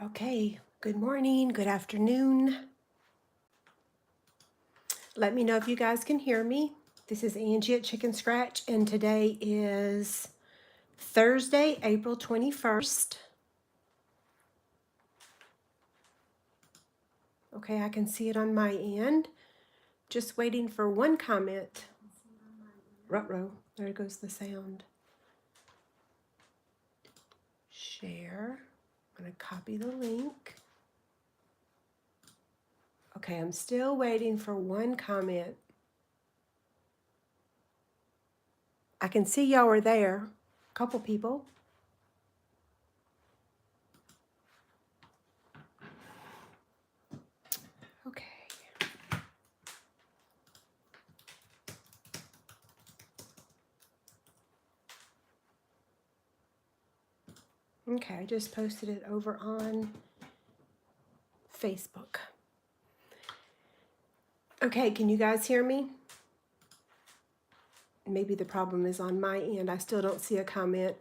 Okay, good morning, good afternoon. Let me know if you guys can hear me. This is Angie at Chicken Scratch, and today is Thursday, April 21st. Okay, I can see it on my end. Just waiting for one comment. Ruh-roh, there goes the sound. Share. I'm going to copy the link. Okay, I'm still waiting for one comment. I can see y'all are there. A couple people. Okay. Okay, I just posted it over on Facebook. Okay, can you guys hear me? Maybe the problem is on my end. I still don't see a comment.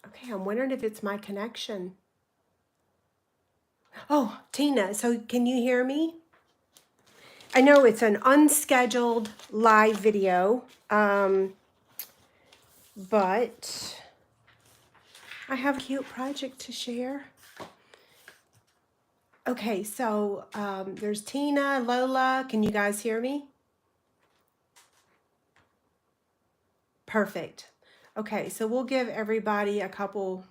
Okay, I'm wondering if it's my connection. Oh, Tina, so can you hear me? I know it's an unscheduled live video, but I have a cute project to share. Okay, so there's Tina, Lola. Can you guys hear me? Perfect. Okay, so we'll give everybody a couple,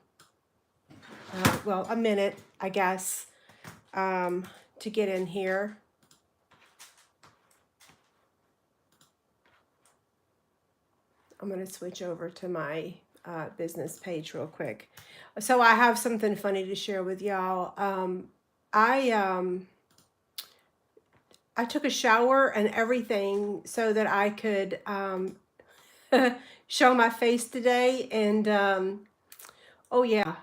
a minute, I guess, to get in here. I'm going to switch over to my business page real quick. So I have something funny to share with y'all. I took a shower and everything so that I could show my face today. And oh yeah,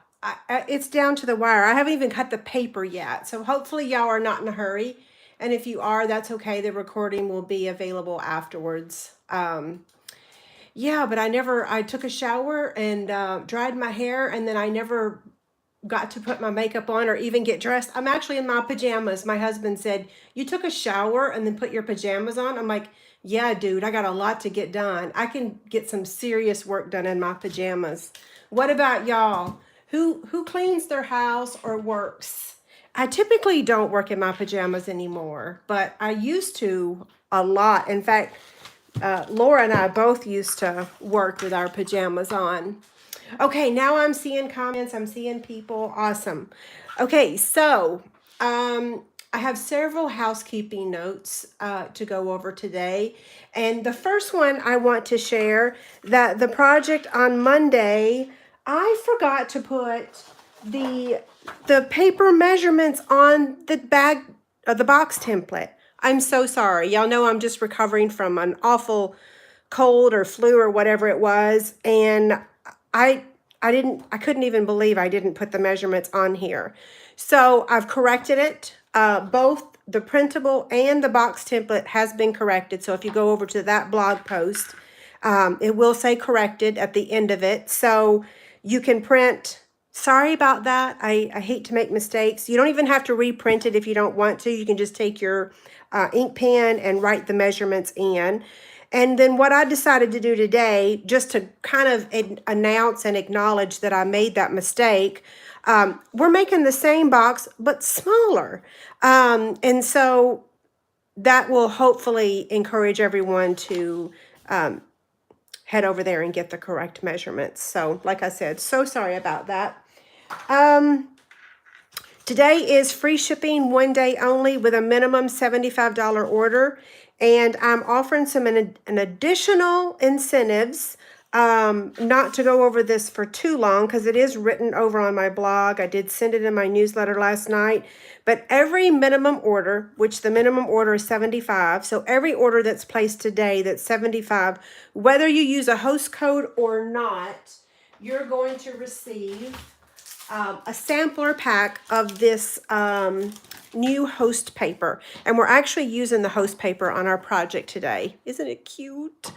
it's down to the wire. I haven't even cut the paper yet. So hopefully y'all are not in a hurry. And if you are, that's okay. The recording will be available afterwards. Yeah, but I took a shower and dried my hair, and then I never got to put my makeup on or even get dressed. I'm actually in my pajamas. My husband said, "You took a shower and then put your pajamas on?" I'm like, "Yeah, dude, I got a lot to get done. I can get some serious work done in my pajamas." What about y'all? Who cleans their house or works? I typically don't work in my pajamas anymore, but I used to a lot. In fact, Laura and I both used to work with our pajamas on. Okay, now I'm seeing comments. I'm seeing people. Awesome. Okay, so I have several housekeeping notes to go over today. And the first one I want to share that the project on Monday, I forgot to put the paper measurements on the bag, the box template. I'm so sorry. Y'all know I'm just recovering from an awful cold or flu or whatever it was, and I couldn't even believe I didn't put the measurements on here. So I've corrected it. Both the printable and the box template has been corrected. So if you go over to that blog post, it will say corrected at the end of it. So you can print. Sorry about that. I hate to make mistakes. You don't even have to reprint it if you don't want to. You can just take your ink pen and write the measurements in. And then what I decided to do today, just to kind of announce and acknowledge that I made that mistake, we're making the same box, but smaller. And so that will hopefully encourage everyone to head over there and get the correct measurements. So like I said, so sorry about that. Today is free shipping, 1 day only, with a minimum $75 order. And I'm offering some an additional incentives not to go over this for too long because it is written over on my blog. I did send it in my newsletter last night. But every minimum order, which the minimum order is 75, so every order that's placed today that's 75, whether you use a host code or not, you're going to receive a sampler pack of this new host paper. And we're actually using the host paper on our project today. Isn't it cute?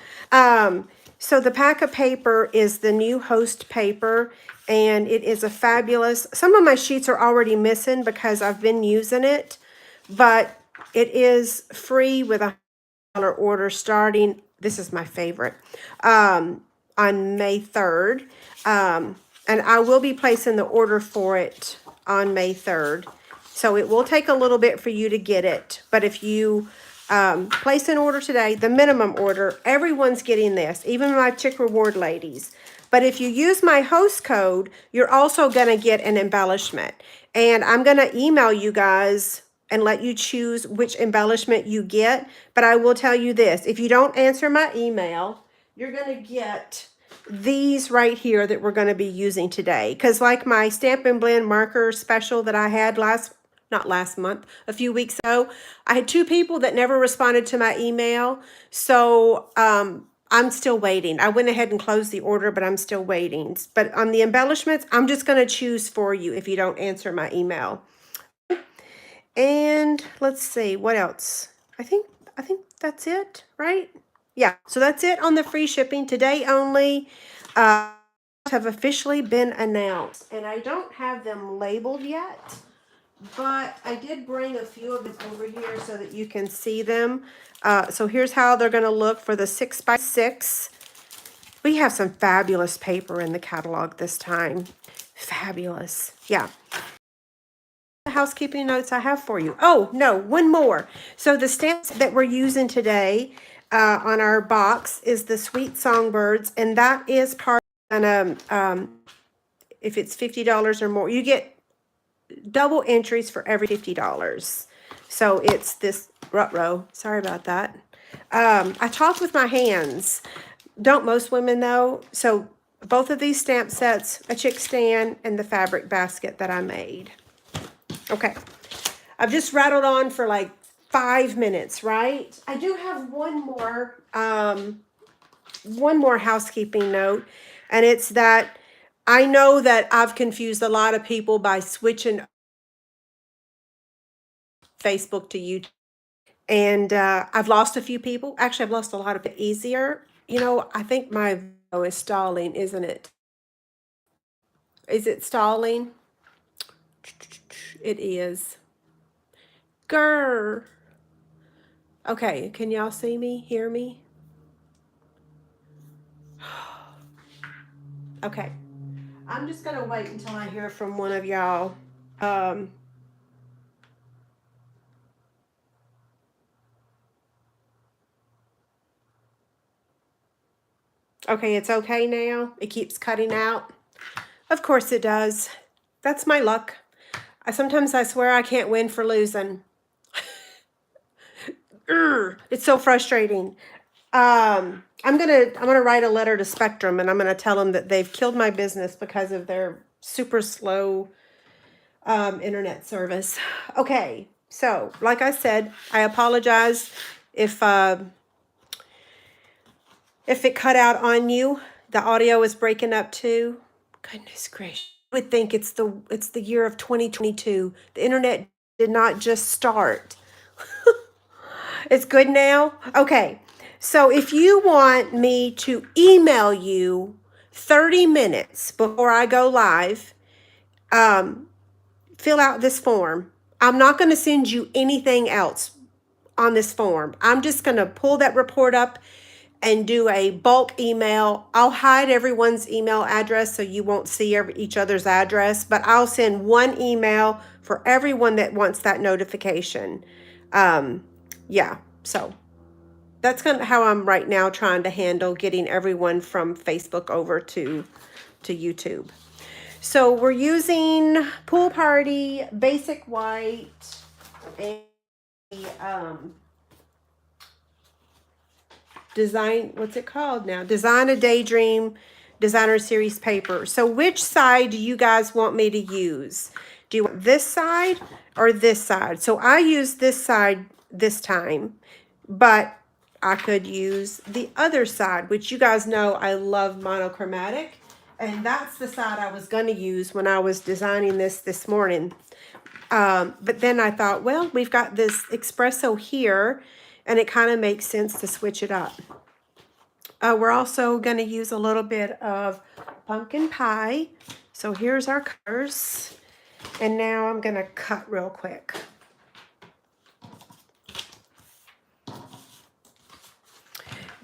So the pack of paper is the new host paper, and it is a fabulous, some of my sheets are already missing because I've been using it, but it is free with a $100 order starting, this is my favorite, on May 3rd. And I will be placing the order for it on May 3rd. So it will take a little bit for you to get it. But if you place an order today, the minimum order, everyone's getting this, even my Chick Reward ladies. But if you use my host code, you're also going to get an embellishment. And I'm going to email you guys and let you choose which embellishment you get. But I will tell you this, if you don't answer my email, you're going to get these right here that we're going to be using today. Because like my Stamp and Blend marker special that I had not last month, a few weeks ago, I had 2 people that never responded to my email. So I'm still waiting. I went ahead and closed the order, but I'm still waiting. But on the embellishments, I'm just going to choose for you if you don't answer my email. And let's see, what else? I think that's it, right? Yeah, so that's it on the free shipping. Today only have officially been announced. And I don't have them labeled yet, but I did bring a few of them over here so that you can see them. So here's how they're going to look for the 6x6. We have some fabulous paper in the catalog this time. Fabulous. Yeah. Housekeeping notes I have for you. Oh, no, one more. So the stamps that we're using today on our box is the Sweet Songbirds, and that is part of if it's $50 or more, you get double entries for every $50. So it's this row. Sorry about that. I talk with my hands. Don't most women though? So both of these stamp sets, a chick stand, and the fabric basket that I made. Okay, I've just rattled on for like 5 minutes, right? I do have one more housekeeping note, and it's that I know that I've confused a lot of people by switching Facebook to YouTube, and I've lost a few people. Actually, I've lost a lot of it easier. You know, I think my video is stalling, isn't it? Is it stalling? It is. Grr. Okay, can y'all see me, hear me? Okay, I'm just gonna wait until I hear from one of y'all. Okay, it's okay now. It keeps cutting out. Of course it does. That's my luck. Sometimes I swear I can't win for losing. It's so frustrating. I'm gonna write a letter to Spectrum, and I'm gonna tell them that they've killed my business because of their super slow internet service. Okay, so like I said, I apologize if it cut out on you. The audio is breaking up too. Goodness gracious. I would think it's the year of 2022. The internet did not just start. It's good now? Okay. So if you want me to email you 30 minutes before I go live, fill out this form. I'm not going to send you anything else on this form. I'm just going to pull that report up and do a bulk email. I'll hide everyone's email address so you won't see each other's address, but I'll send one email for everyone that wants that notification. Yeah, so that's kind of how I'm right now trying to handle getting everyone from Facebook over to YouTube. So we're using Pool Party, Basic White, and design, what's it called now? Design a Daydream Designer Series paper. So which side do you guys want me to use? Do you want this side or this side? So I use this side this time, but I could use the other side, which you guys know I love monochromatic. And that's the side I was going to use when I was designing this morning. But then I thought, well, we've got this espresso here, and it kind of makes sense to switch it up. We're also going to use a little bit of pumpkin pie. So here's our colors. And now I'm going to cut real quick.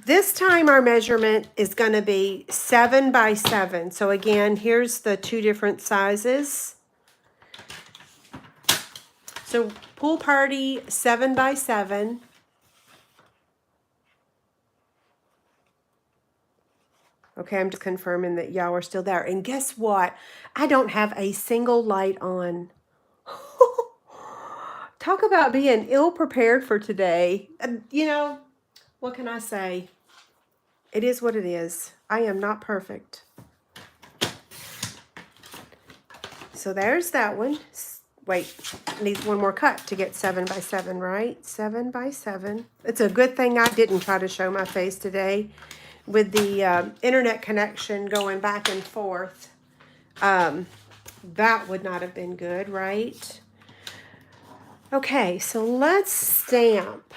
This time our measurement is going to be 7 by 7. So again, here's the two different sizes. So Pool Party 7 by 7. Okay, I'm just confirming that y'all are still there. And guess what? I don't have a single light on. Talk about being ill-prepared for today. You know, what can I say? It is what it is. I am not perfect. So there's that one. Wait, needs one more cut to get 7 by 7, right? 7 by 7. It's a good thing I didn't try to show my face today with the internet connection going back and forth. That would not have been good, right? Okay, so let's stamp.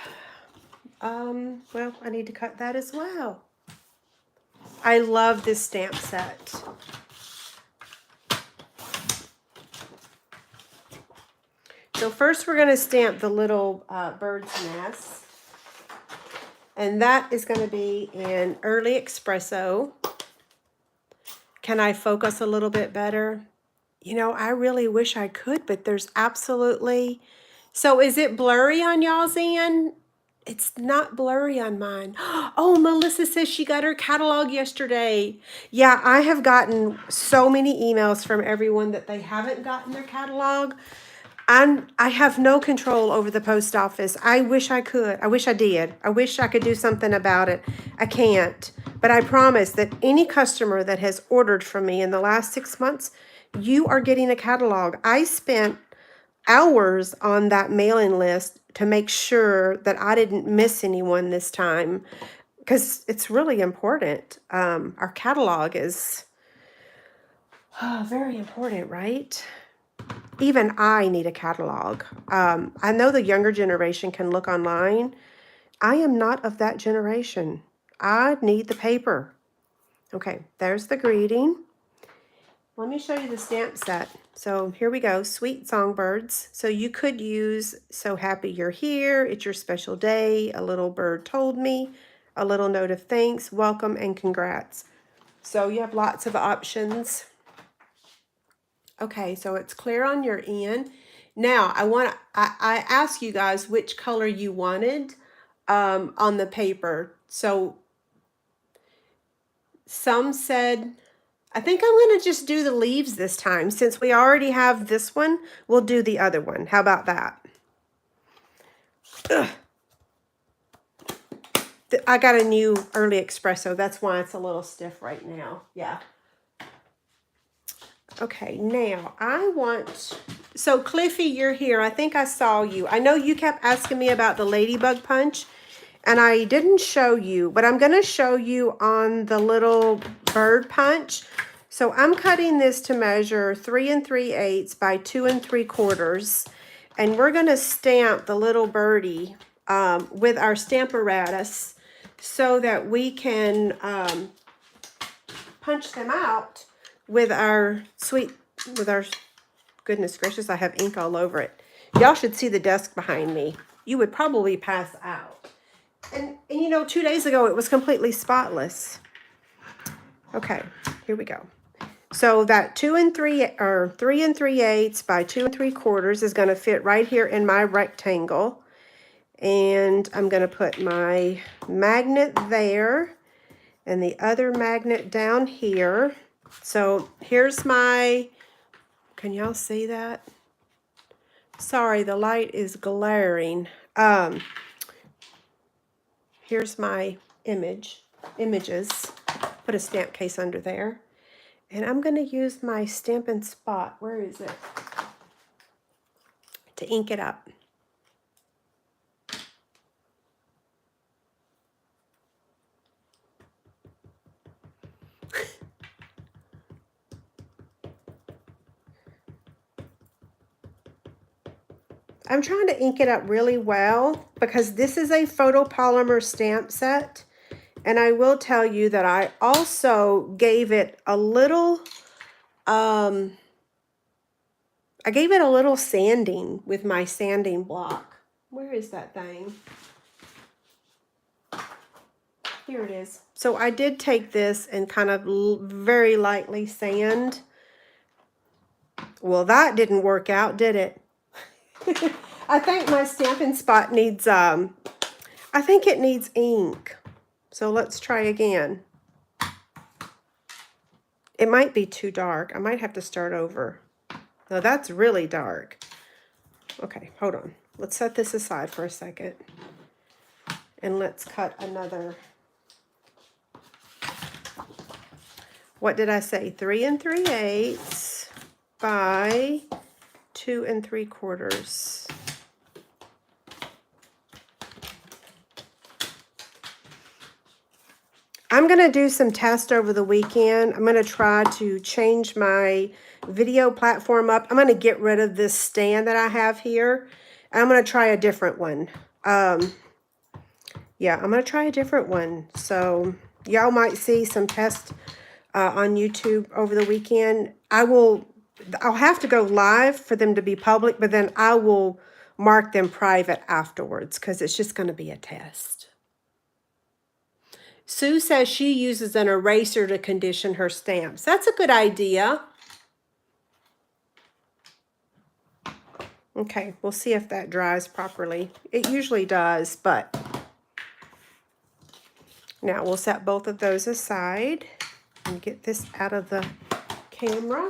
Well, I need to cut that as well. I love this stamp set. So first we're going to stamp the little bird's nest. And that is going to be in Early Espresso. Can I focus a little bit better? You know, I really wish I could, but there's absolutely... So is it blurry on y'all's end? It's not blurry on mine. Oh, Melissa says she got her catalog yesterday. Yeah, I have gotten so many emails from everyone that they haven't gotten their catalog. I have no control over the post office. I wish I could. I wish I did. I wish I could do something about it. I can't. But I promise that any customer that has ordered from me in the last 6 months, you are getting a catalog. I spent hours on that mailing list to make sure that I didn't miss anyone this time, because it's really important. Our catalog is very important, right? Even I need a catalog. I know the younger generation can look online. I am not of that generation. I need the paper. Okay, there's the greeting. Let me show you the stamp set. So here we go, Sweet Songbirds. So you could use So Happy You're Here, It's Your Special Day, A Little Bird Told Me, A Little Note of Thanks, Welcome, and Congrats. So you have lots of options. Okay, so it's clear on your end. Now I asked you guys which color you wanted on the paper. So some said, I think I'm going to just do the leaves this time. Since we already have this one, we'll do the other one. How about that? Ugh. I got a new Early Espresso. That's why it's a little stiff right now. Yeah. Okay, now I want... So Cliffy, you're here. I think I saw you. I know you kept asking me about the Ladybug Punch, and I didn't show you, but I'm going to show you on the little bird punch. So I'm cutting this to measure 3 3/8 by 2 3/4, and we're going to stamp the little birdie with our Stamparatus so that we can punch them out with our goodness gracious, I have ink all over it. Y'all should see the desk behind me. You would probably pass out. And you know, 2 days ago it was completely spotless. Okay, here we go. So that 3 3/8 by 2 3/4 is going to fit right here in my rectangle. And I'm going to put my magnet there and the other magnet down here. So here's my, can y'all see that? Sorry, the light is glaring. Here's my images. Put a stamp case under there. And I'm going to use my Stampin' Spot. Where is it? To ink it up. I'm trying to ink it up really well because this is a photopolymer stamp set. And I will tell you that I also gave it a little, I gave it a little sanding with my sanding block. Where is that thing? Here it is. So I did take this and kind of very lightly sand. Well, that didn't work out, did it? I think my Stampin' Spot needs, I think it needs ink. So let's try again. It might be too dark. I might have to start over. No, that's really dark. Okay, hold on. Let's set this aside for a second. And let's cut another. What did I say? 3 3/8 by 2 3/4. I'm going to do some tests over the weekend. I'm going to try to change my video platform up. I'm going to get rid of this stand that I have here. And I'm going to try a different one. Yeah, I'm going to try a different one. So y'all might see some tests on YouTube over the weekend. I'll have to go live for them to be public, but then I will mark them private afterwards because it's just going to be a test. Sue says she uses an eraser to condition her stamps. That's a good idea. Okay, we'll see if that dries properly. It usually does, but now we'll set both of those aside and get this out of the camera.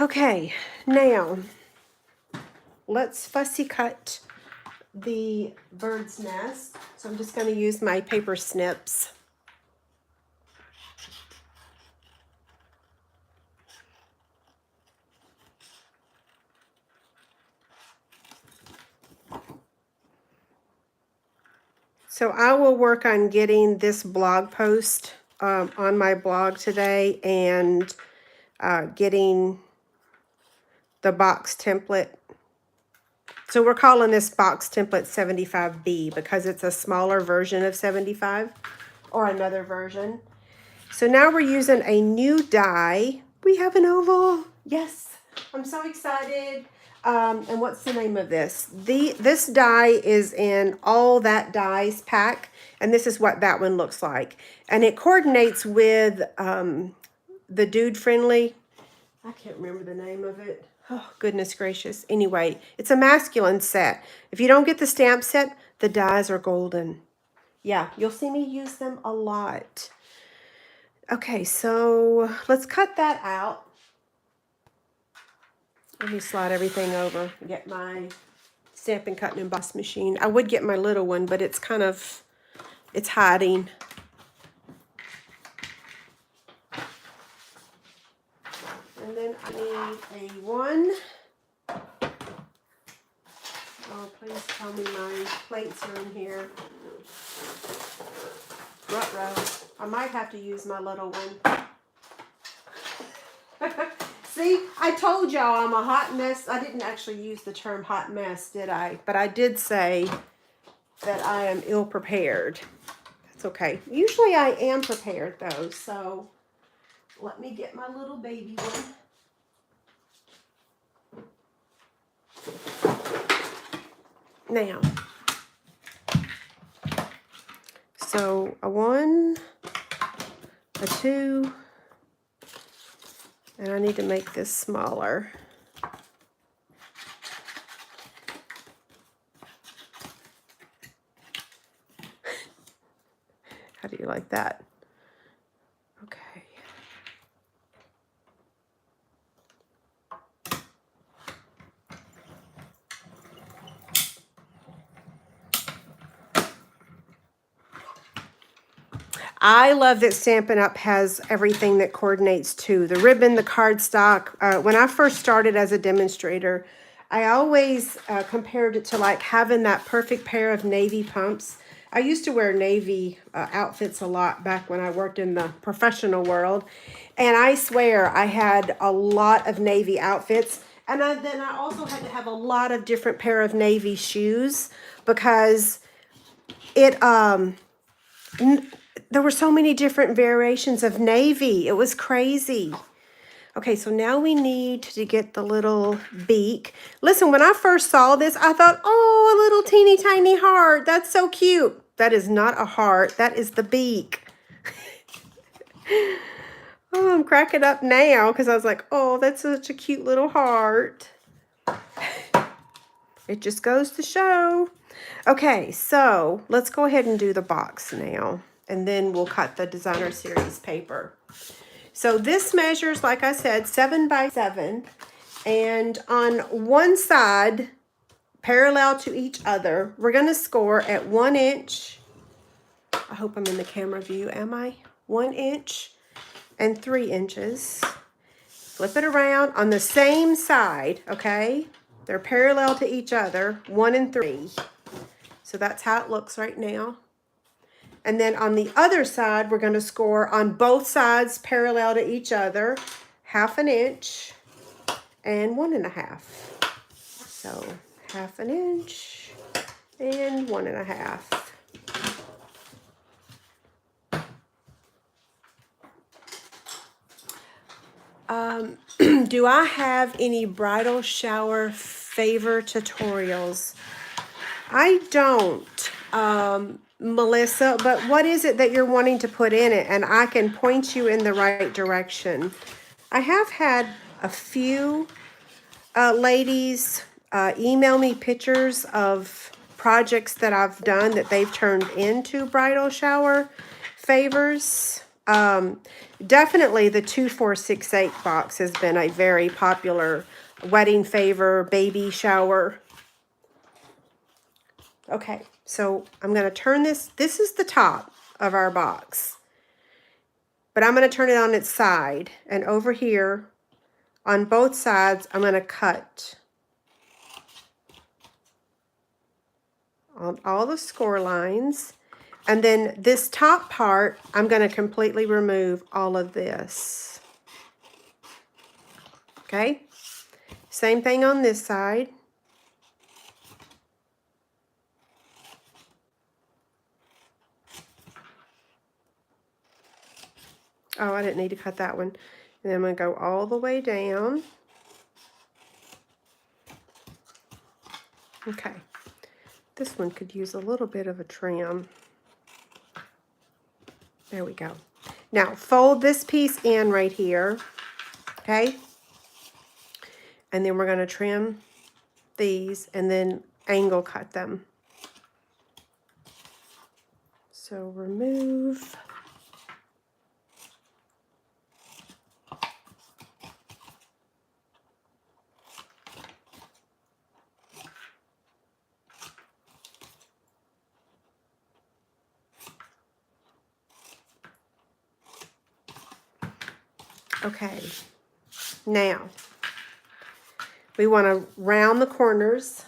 Okay, now let's fussy cut the bird's nest. So I'm just going to use my paper snips. So I will work on getting this blog post on my blog today and getting the box template. So we're calling this box template 75B because it's a smaller version of 75 or another version. So now we're using a new die. We have an oval. Yes, I'm so excited. And what's the name of this? This die is in All That Dies pack, and this is what that one looks like. And it coordinates with the Dude Friendly. I can't remember the name of it. Oh, goodness gracious. Anyway, it's a masculine set. If you don't get the stamp set, the dies are golden. Yeah, you'll see me use them a lot. Okay, so let's cut that out. Let me slide everything over and get my Stampin' Cut and Emboss machine. I would get my little one, but it's kind of, it's hiding. And then I need a 1. Oh, please tell me my plates are in here. Ruh-roh. I might have to use my little one. See, I told y'all I'm a hot mess. I didn't actually use the term hot mess, did I? But I did say that I am ill-prepared. That's okay. Usually I am prepared, though, so let me get my little baby one. Now, so a 1, a 2, and I need to make this smaller. How do you like that? Okay. I love that Stampin' Up! Has everything that coordinates too. The ribbon, the cardstock. When I first started as a demonstrator, I always compared it to like having that perfect pair of navy pumps. I used to wear navy outfits a lot back when I worked in the professional world. And I swear I had a lot of navy outfits. And then I also had to have a lot of different pair of navy shoes because it there were so many different variations of navy. It was crazy. Okay, so now we need to get the little beak. Listen, when I first saw this, I thought, oh, a little teeny tiny heart. That's so cute. That is not a heart. That is the beak. Oh, I'm cracking up now because I was like, oh, that's such a cute little heart. It just goes to show. Okay, so let's go ahead and do the box now. And then we'll cut the designer series paper. So this measures, like I said, 7 by 7. And on one side, parallel to each other, we're going to score at 1 inch. I hope I'm in the camera view, am I? 1 inch and 3 inches. Flip it around on the same side, okay? They're parallel to each other, 1 and 3. So that's how it looks right now. And then on the other side, we're going to score on both sides parallel to each other, 1/2 inch and 1.5. So 1/2 inch and 1.5. Do I have any bridal shower favor tutorials? I don't, Melissa, but what is it that you're wanting to put in it? And I can point you in the right direction. I have had a few ladies email me pictures of projects that I've done that they've turned into bridal shower favors. Definitely the 2468 box has been a very popular wedding favor, baby shower. Okay, so I'm going to turn this. This is the top of our box. But I'm going to turn it on its side. And over here, on both sides, I'm going to cut on all the score lines. And then this top part, I'm going to completely remove all of this. Okay? Same thing on this side. Oh, I didn't need to cut that one. And then I'm going to go all the way down. Okay. This one could use a little bit of a trim. There we go. Now, fold this piece in right here. Okay? And then we're going to trim these and then angle cut them. So remove. Okay, now we want to round the corners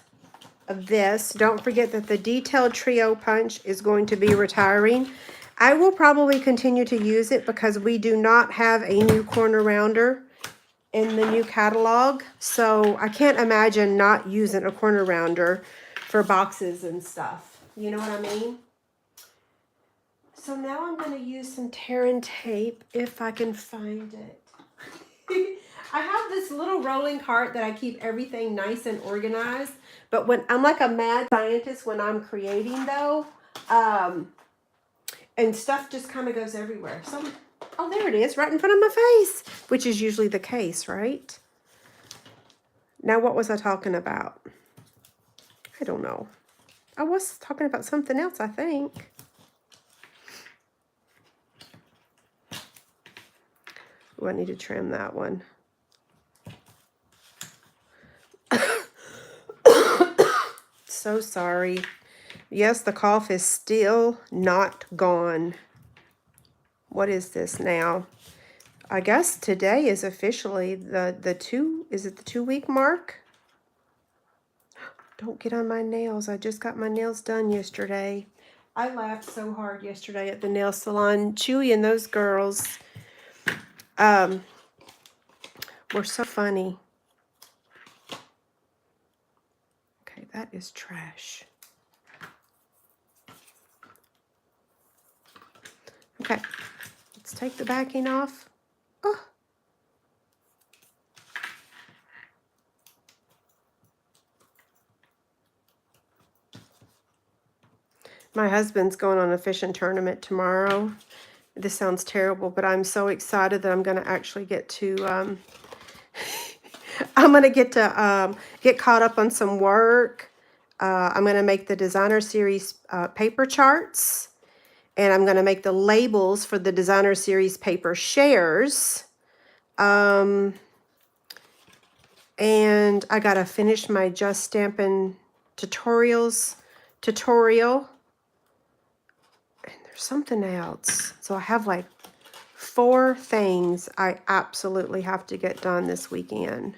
of this. Don't forget that the detailed trio punch is going to be retiring. I will probably continue to use it because we do not have a new corner rounder in the new catalog. So I can't imagine not using a corner rounder for boxes and stuff. You know what I mean? So now I'm going to use some tear and tape if I can find it. I have this little rolling cart that I keep everything nice and organized. But when I'm like a mad scientist when I'm creating though, and stuff just kind of goes everywhere. So, oh, there it is, right in front of my face, which is usually the case, right? Now, what was I talking about? I don't know. I was talking about something else, I think. Oh, I need to trim that one. So sorry. Yes, the cough is still not gone. what is this now? I guess today is officially is it the 2 week mark? Don't get on my nails. I just got my nails done yesterday. I laughed so hard yesterday at the nail salon. Chewy and those girls were so funny. Okay, that is trash. Okay, let's take the backing off. Oh. My husband's going on a fishing tournament tomorrow. This sounds terrible, but I'm so excited that I'm going to actually get to, I'm going to get caught up on some work. I'm going to make the designer series paper charts, and I'm going to make the labels for the designer series paper shares. And I got to finish my Just Stampin' tutorial. And there's something else. So I have like 4 things I absolutely have to get done this weekend.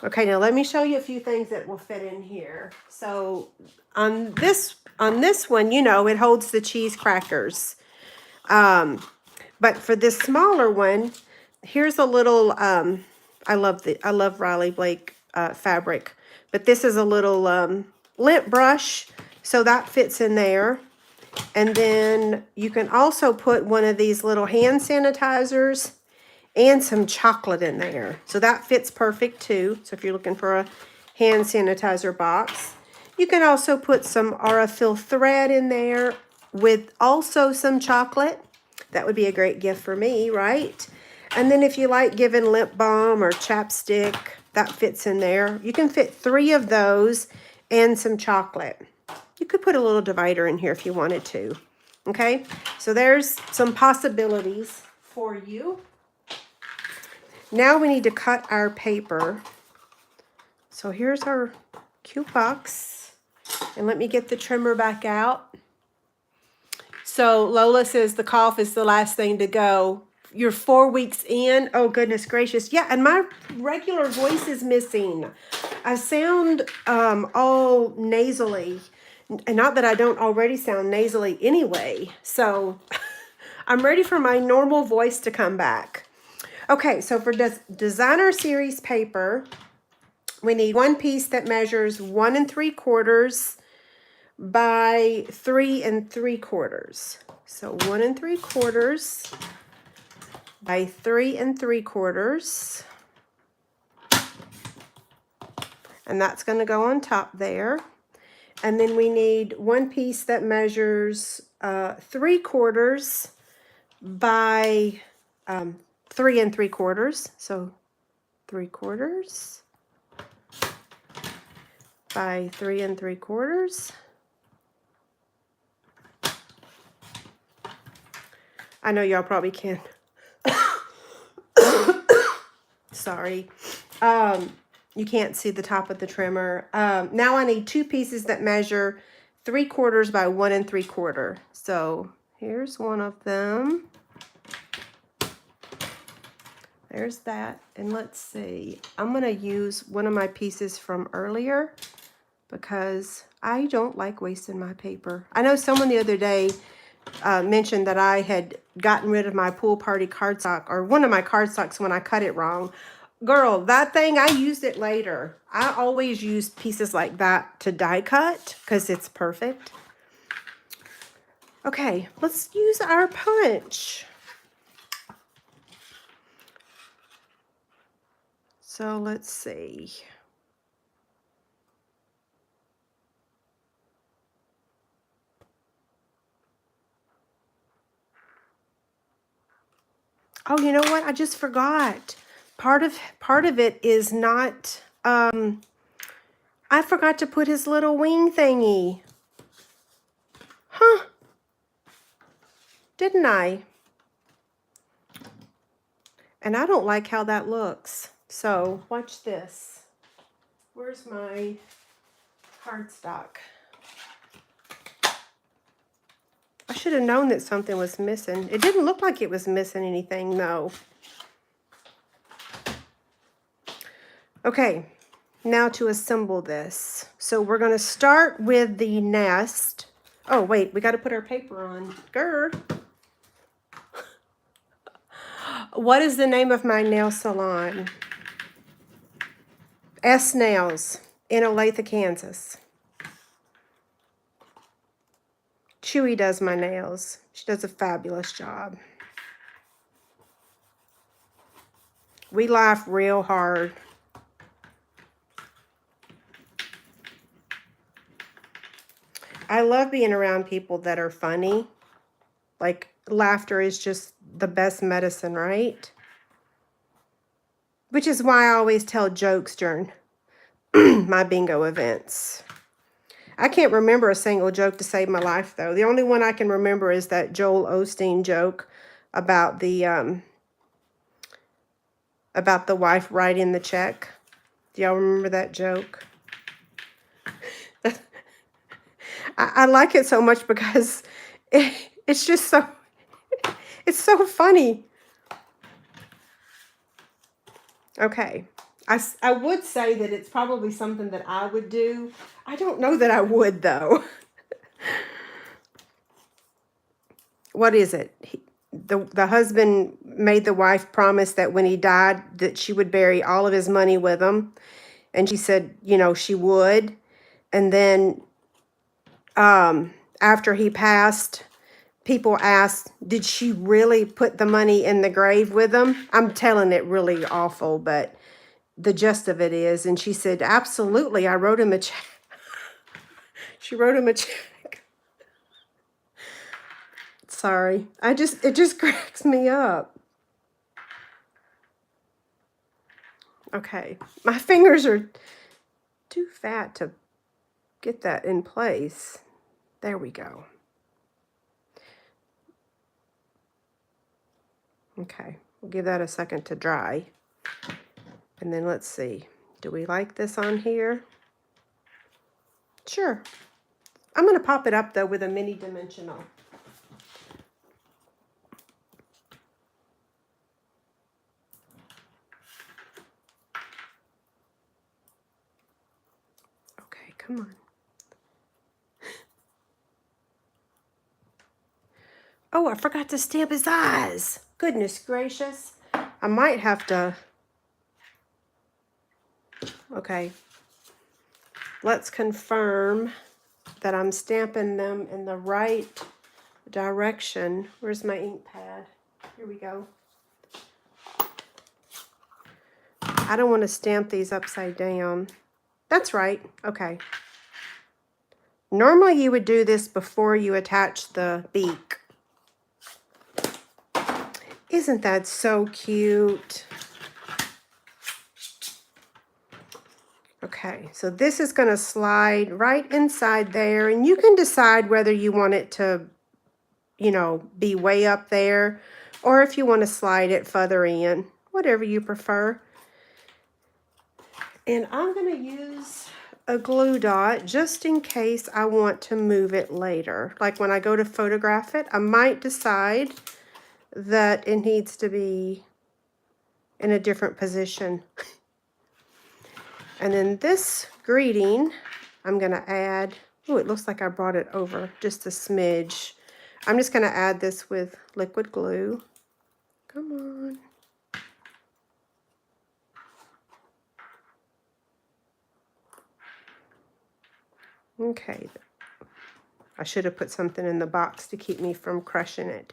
Okay, now let me show you a few things that will fit in here. So on this one, you know, it holds the cheese crackers. But for this smaller one, here's a little, I love Riley Blake fabric, but this is a little lint brush, so that fits in there. And then you can also put one of these little hand sanitizers and some chocolate in there. So that fits perfect too. So if you're looking for a hand sanitizer box, you can also put some Aurifil thread in there with also some chocolate. That would be a great gift for me, right? And then if you like giving lip balm or chapstick, that fits in there. You can fit 3 of those and some chocolate. You could put a little divider in here if you wanted to. Okay, so there's some possibilities for you. Now we need to cut our paper. So here's our cute box. And let me get the trimmer back out. So Lola says the cough is the last thing to go. You're 4 weeks in. Oh, goodness gracious. Yeah, and my regular voice is missing. I sound all nasally. And not that I don't already sound nasally anyway. So I'm ready for my normal voice to come back. Okay, so for designer series paper, we need one piece that measures 1 3/4 by 3 3/4. So 1 3/4 by 3 3/4. And that's going to go on top there. And then we need one piece that measures 3/4 by 3 3/4. So 3/4 by 3 3/4. I know y'all probably can't. Sorry. You can't see the top of the trimmer. Now I need 2 pieces that measure 3/4 by 1 3/4. So here's one of them. There's that. And let's see. I'm going to use one of my pieces from earlier because I don't like wasting my paper. I know someone the other day mentioned that I had gotten rid of my pool party cardstock, or one of my cardstocks, when I cut it wrong. Girl, that thing, I used it later. I always use pieces like that to die cut because it's perfect. Okay, let's use our punch. So let's see. Oh, you know what? I just forgot. Part of it is not, I forgot to put his little wing thingy. Huh. Didn't I? And I don't like how that looks. So watch this. Where's my cardstock? should have known that something was missing. It didn't look like it was missing anything, though. Okay, now to assemble this. So we're going to start with the nest. Oh, wait, we got to put our paper on. Grr. What is the name of my nail salon? S Nails in Olathe, Kansas. Chewy does my nails. She does a fabulous job. We laugh real hard. I love being around people that are funny. Like, laughter is just the best medicine, right? Which is why I always tell jokes during my bingo events. I can't remember a single joke to save my life, though. The only one I can remember is that Joel Osteen joke about the wife writing the check. Do y'all remember that joke? I like it so much because it's just so, it's so funny. Okay. I would say that it's probably something that I would do. I don't know that I would, though. What is it? The husband made the wife promise that when he died that she would bury all of his money with him. And she said, you know, she would. And then after he passed, people asked, did she really put the money in the grave with him? I'm telling it really awful, but the gist of it is, and she said, absolutely, I wrote him a check. She wrote him a check. Sorry. It just cracks me up. Okay. My fingers are too fat to get that in place. There we go. Okay. We'll give that a second to dry. And then let's see. Do we like this on here? Sure. I'm going to pop it up, though, with a mini dimensional. Okay, come on. Oh, I forgot to stamp his eyes. Goodness gracious. I might have to... Okay. Let's confirm that I'm stamping them in the right direction. Where's my ink pad? Here we go. I don't want to stamp these upside down. That's right. Okay. Normally you would do this before you attach the beak. Isn't that so cute? Okay, so this is going to slide right inside there, and you can decide whether you want it to, you know, be way up there, or if you want to slide it further in, whatever you prefer. And I'm going to use a glue dot just in case I want to move it later. Like when I go to photograph it, I might decide that it needs to be in a different position. And then this greeting, I'm going to add, oh, it looks like I brought it over just a smidge. I'm just going to add this with liquid glue. Come on. Okay. I should have put something in the box to keep me from crushing it.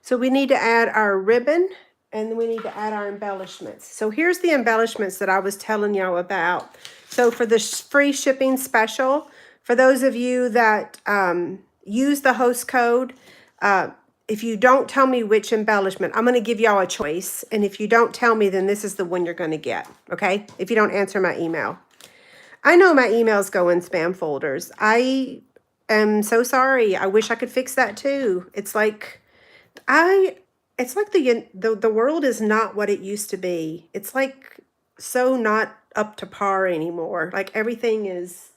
So we need to add our ribbon, and we need to add our embellishments. So here's the embellishments that I was telling y'all about. So for the free shipping special, for those of you that use the host code, if you don't tell me which embellishment, I'm going to give y'all a choice. And if you don't tell me, then this is the one you're going to get, okay? If you don't answer my email. I know my emails go in spam folders. I am so sorry. I wish I could fix that too. It's like... it's like the world is not what it used to be. It's like so not up to par anymore. Like everything is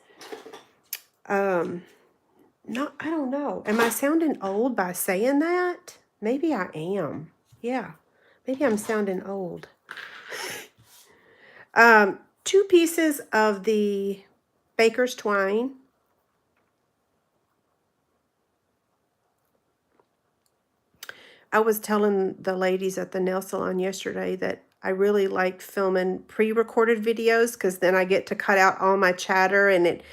No, I don't know. Am I sounding old by saying that? Maybe I am. Yeah, maybe I'm sounding old. 2 pieces of the baker's twine. I was telling the ladies at the nail salon yesterday that I really like filming pre-recorded videos because then I get to cut out all my chatter and it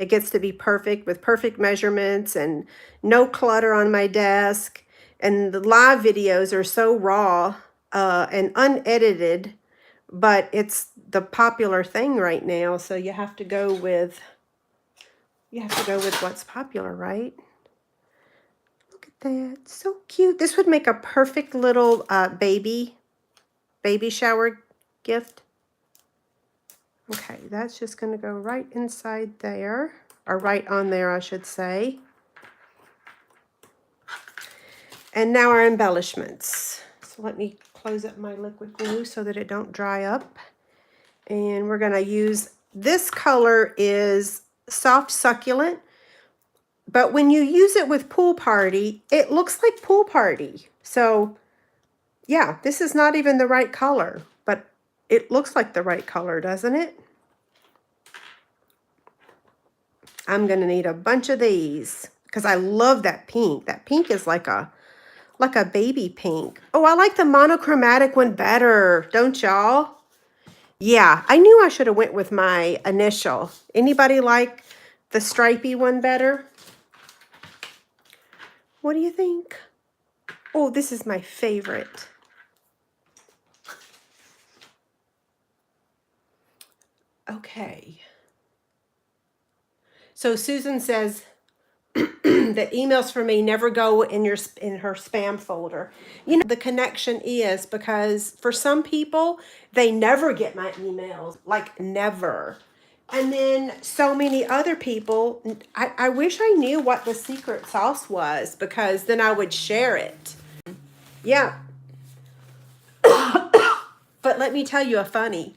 gets to be perfect with perfect measurements and no clutter on my desk. And the live videos are so raw and unedited, but it's the popular thing right now, so you have to go with what's popular, right? Look at that. So cute. This would make a perfect little baby shower gift. Okay, that's just going to go right inside there, or right on there, I should say. And now our embellishments. So let me close up my liquid glue so that it don't dry up. And we're going to use, this color is Soft Succulent. But when you use it with Pool Party, it looks like Pool Party. So yeah, this is not even the right color, but it looks like the right color, doesn't it? I'm going to need a bunch of these because I love that pink. That pink is like a baby pink. Oh, I like the monochromatic one better, don't y'all? Yeah, I knew I should have went with my initial. Anybody like the stripy one better? What do you think? Oh, this is my favorite. Okay. So Susan says that emails for me never go in her spam folder. You know, the connection is because for some people, they never get my emails, like never. And then so many other people, I wish I knew what the secret sauce was because then I would share it. Yeah. But let me tell you a funny.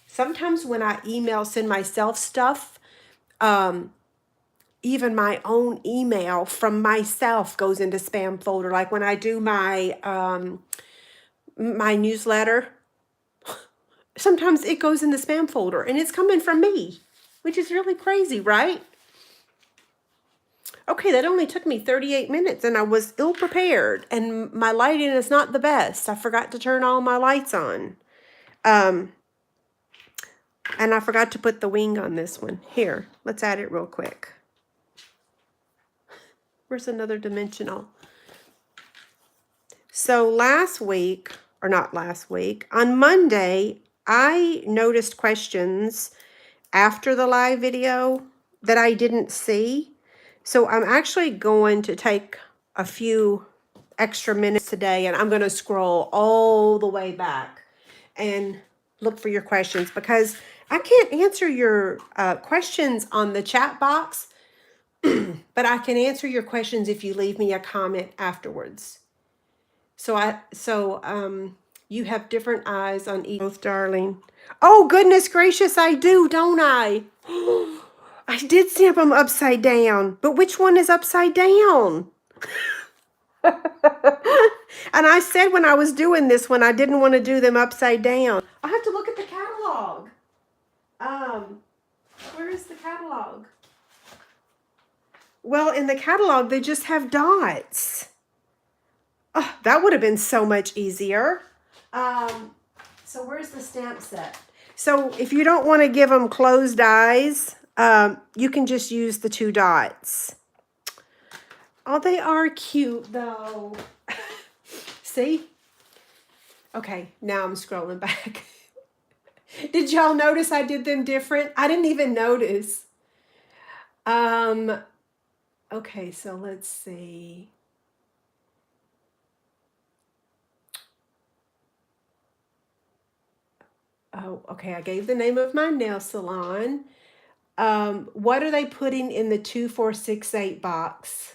Sometimes when I send myself stuff, even my own email from myself goes into spam folder. Like when I do my my newsletter, sometimes it goes in the spam folder and it's coming from me, which is really crazy, right? Okay, that only took me 38 minutes and I was ill prepared and my lighting is not the best. I forgot to turn all my lights on. And I forgot to put the wing on this one. Here, let's add it real quick. Where's another dimensional? So last week, or not last week, on Monday, I noticed questions after the live video that I didn't see. So I'm actually going to take a few extra minutes today and I'm going to scroll all the way back and look for your questions because I can't answer your questions on the chat box, but I can answer your questions if you leave me a comment afterwards. So you have different eyes on each, both, darling. Oh, goodness gracious, I do, don't I? I did stamp them upside down, but which one is upside down? And I said when I was doing this one, I didn't want to do them upside down. I have to look at the catalog. Where is the catalog? Well, in the catalog, they just have dots. Oh, that would have been so much easier. So where's the stamp set? So if you don't want to give them closed eyes, you can just use the 2 dots. Oh, they are cute though. See? Okay, now I'm scrolling back. Did y'all notice I did them different? I didn't even notice. Okay, so let's see. Oh, okay, I gave the name of my nail salon. What are they putting in the 2468 box?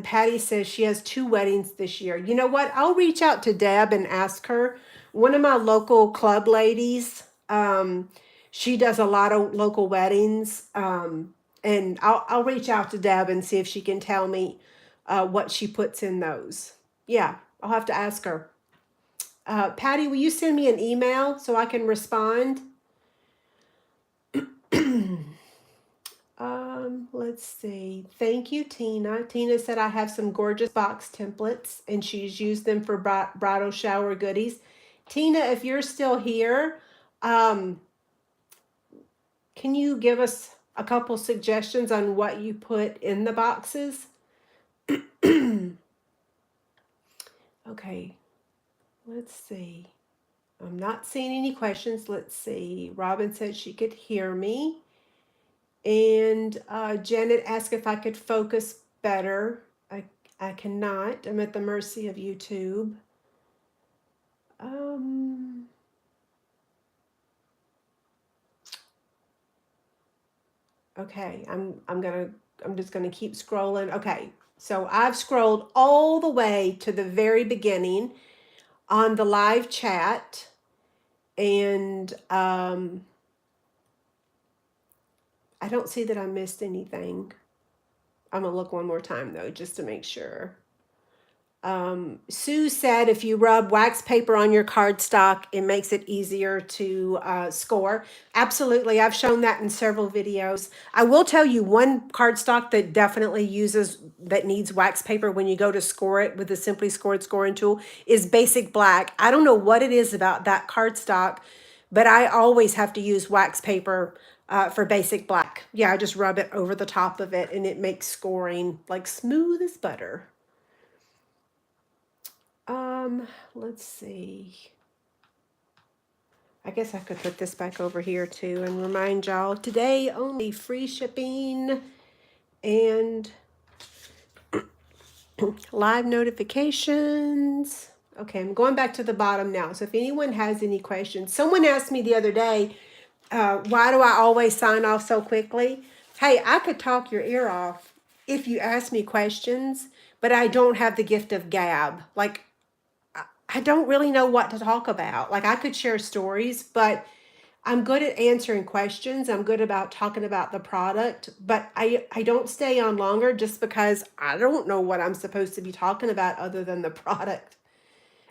Patty says she has 2 weddings this year. You know what? I'll reach out to Deb and ask her. One of my local club ladies, she does a lot of local weddings. And I'll reach out to Deb and see if she can tell me what she puts in those. Yeah, I'll have to ask her. Patty, will you send me an email so I can respond? Let's see. Thank you, Tina. Tina said I have some gorgeous box templates and she's used them for bridal shower goodies. Tina, if you're still here, can you give us a couple suggestions on what you put in the boxes? Okay, let's see. I'm not seeing any questions. Let's see. Robin said she could hear me. And Janet asked if I could focus better. I cannot. I'm at the mercy of YouTube. Okay, I'm just gonna keep scrolling. Okay, so I've scrolled all the way to the very beginning on the live chat, and I don't see that I missed anything. I'm gonna look one more time though, just to make sure. Sue said if you rub wax paper on your cardstock, it makes it easier to score. Absolutely, I've shown that in several videos. I will tell you one cardstock that definitely that needs wax paper when you go to score it with the Simply Scored scoring tool is Basic Black. I don't know what it is about that cardstock, but I always have to use wax paper for Basic Black. Yeah, I just rub it over the top of it and it makes scoring like smooth as butter. Let's see. I guess I could put this back over here too and remind y'all today only free shipping and live notifications. Okay, I'm going back to the bottom now. So if anyone has any questions, someone asked me the other day, why do I always sign off so quickly? Hey, I could talk your ear off if you ask me questions, but I don't have the gift of gab. Like, I don't really know what to talk about. Like I could share stories, but I'm good at answering questions. I'm good about talking about the product, but I don't stay on longer just because I don't know what I'm supposed to be talking about other than the product.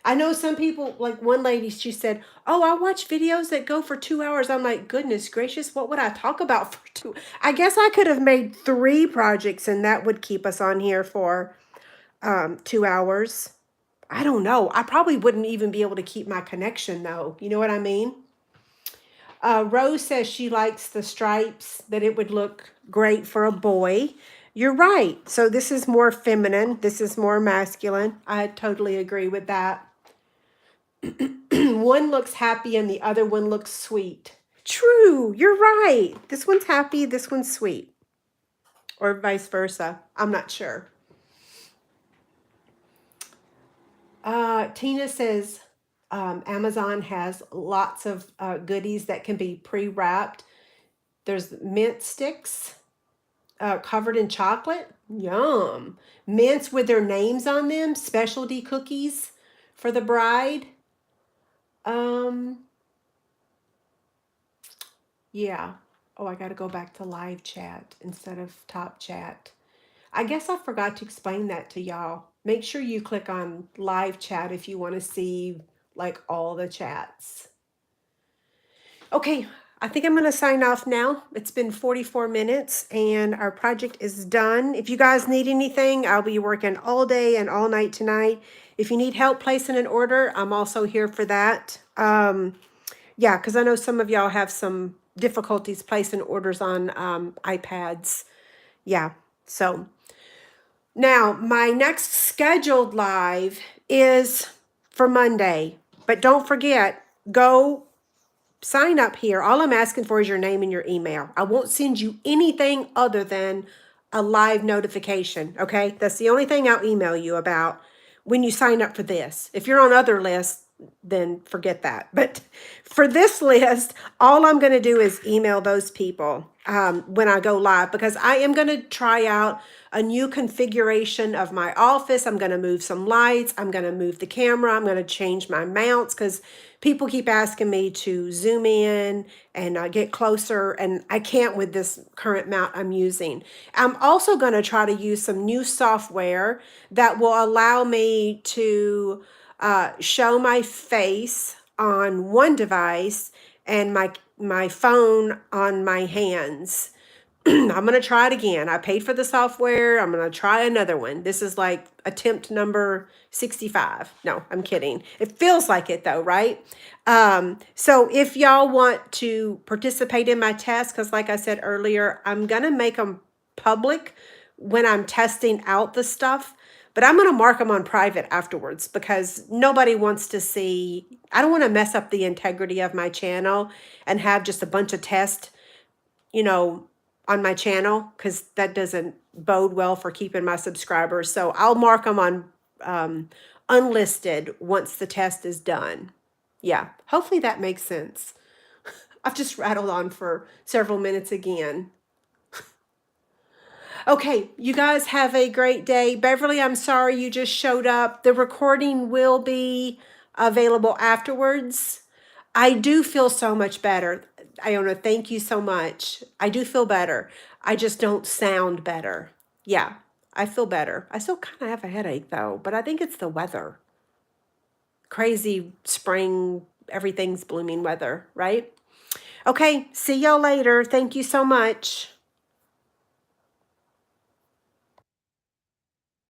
I know some people, like one lady, she said, oh, I watch videos that go for 2 hours. I'm like, goodness gracious, what would I talk about for 2? I guess I could have made 3 projects and that would keep us on here for 2 hours. I don't know. I probably wouldn't even be able to keep my connection though. You know what I mean? Rose says she likes the stripes, that it would look great for a boy. You're right. So this is more feminine. This is more masculine. I totally agree with that. One looks happy and the other one looks sweet. True. You're right. This one's happy. This one's sweet. Or vice versa. I'm not sure. Tina says Amazon has lots of goodies that can be pre-wrapped. There's mint sticks covered in chocolate. Yum. Mints with their names on them. Specialty cookies for the bride. Yeah. Oh, I got to go back to live chat instead of top chat. I guess I forgot to explain that to y'all. Make sure you click on live chat if you want to see like all the chats. Okay, I think I'm going to sign off now. It's been 44 minutes and our project is done. If you guys need anything, I'll be working all day and all night tonight. If you need help placing an order, I'm also here for that. Yeah, because I know some of y'all have some difficulties placing orders on iPads. Yeah, so now my next scheduled live is for Monday. But don't forget, go sign up here. All I'm asking for is your name and your email. I won't send you anything other than a live notification, okay? That's the only thing I'll email you about when you sign up for this. If you're on other lists, then forget that. But for this list, all I'm going to do is email those people. when I go live, because I am going to try out a new configuration of my office. I'm going to move some lights. I'm going to move the camera. I'm going to change my mounts because people keep asking me to zoom in and get closer, and I can't with this current mount I'm using. I'm also going to try to use some new software that will allow me to show my face on one device and my phone on my hands. I'm going to try it again. I paid for the software. I'm going to try another one. This is like attempt number 65. No, I'm kidding. It feels like it though, right? So if y'all want to participate in my test, because like I said earlier, I'm going to make them public when I'm testing out the stuff, but I'm going to mark them on private afterwards because nobody wants to see. I don't want to mess up the integrity of my channel and have just a bunch of tests, you know, on my channel, because that doesn't bode well for keeping my subscribers. So I'll mark them on unlisted once the test is done. Yeah, hopefully that makes sense. I've just rattled on for several minutes again. Okay, you guys have a great day. Beverly, I'm sorry you just showed up. The recording will be available afterwards. I do feel so much better. Iona, thank you so much. I do feel better. I just don't sound better. Yeah, I feel better. I still kind of have a headache though, but I think it's the weather. Crazy spring, everything's blooming weather, right? Okay, see y'all later. Thank you so much.